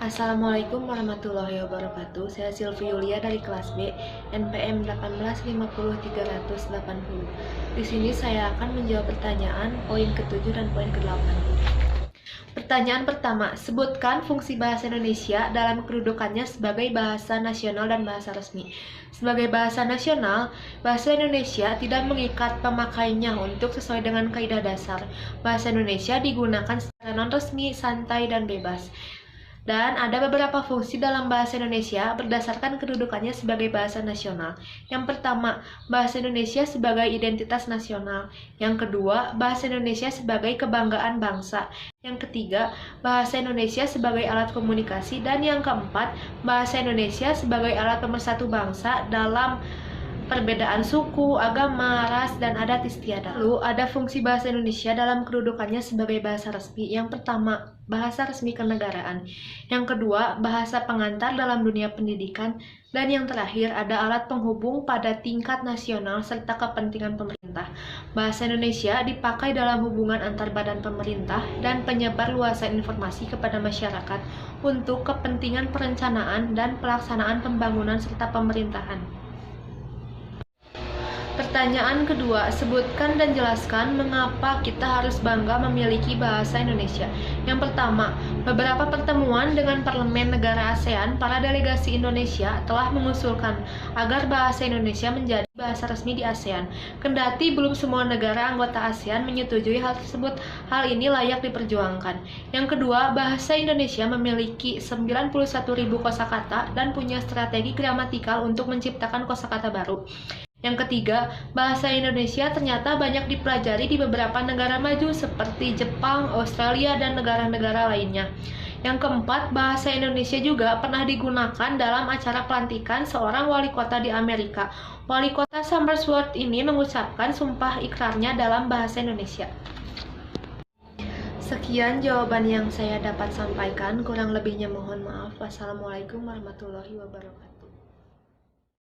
Assalamualaikum warahmatullahi wabarakatuh. Saya Silvi Yulia dari kelas B, NPM 1850380. Di sini saya akan menjawab pertanyaan poin ke-7 dan poin ke-8. Pertanyaan pertama, sebutkan fungsi bahasa Indonesia dalam kedudukannya sebagai bahasa nasional dan bahasa resmi. Sebagai bahasa nasional, bahasa Indonesia tidak mengikat pemakainya untuk sesuai dengan kaidah dasar. Bahasa Indonesia digunakan secara non-resmi, santai, dan bebas. Dan ada beberapa fungsi dalam bahasa Indonesia berdasarkan kedudukannya sebagai bahasa nasional. Yang pertama, bahasa Indonesia sebagai identitas nasional. Yang kedua, bahasa Indonesia sebagai kebanggaan bangsa. Yang ketiga, bahasa Indonesia sebagai alat komunikasi. Dan yang keempat, bahasa Indonesia sebagai alat pemersatu bangsa dalam perbedaan suku, agama, ras, dan adat istiadat. Lalu, ada fungsi bahasa Indonesia dalam kedudukannya sebagai bahasa resmi. Yang pertama, bahasa resmi kenegaraan. Yang kedua, bahasa pengantar dalam dunia pendidikan. Dan yang terakhir, ada alat penghubung pada tingkat nasional serta kepentingan pemerintah. Bahasa Indonesia dipakai dalam hubungan antar badan pemerintah dan penyebar luasan informasi kepada masyarakat untuk kepentingan perencanaan dan pelaksanaan pembangunan serta pemerintahan. Pertanyaan kedua, sebutkan dan jelaskan mengapa kita harus bangga memiliki bahasa Indonesia. Yang pertama, beberapa pertemuan dengan parlemen negara ASEAN, para delegasi Indonesia telah mengusulkan agar bahasa Indonesia menjadi bahasa resmi di ASEAN. Kendati belum semua negara anggota ASEAN menyetujui hal tersebut, hal ini layak diperjuangkan. Yang kedua, bahasa Indonesia memiliki 91.000 kosakata dan punya strategi gramatikal untuk menciptakan kosakata baru. Yang ketiga, bahasa Indonesia ternyata banyak dipelajari di beberapa negara maju seperti Jepang, Australia, dan negara-negara lainnya. Yang keempat, bahasa Indonesia juga pernah digunakan dalam acara pelantikan seorang wali kota di Amerika. Wali kota Somersworth ini mengucapkan sumpah ikrarnya dalam bahasa Indonesia. Sekian jawaban yang saya dapat sampaikan, kurang lebihnya mohon maaf. Wassalamualaikum warahmatullahi wabarakatuh.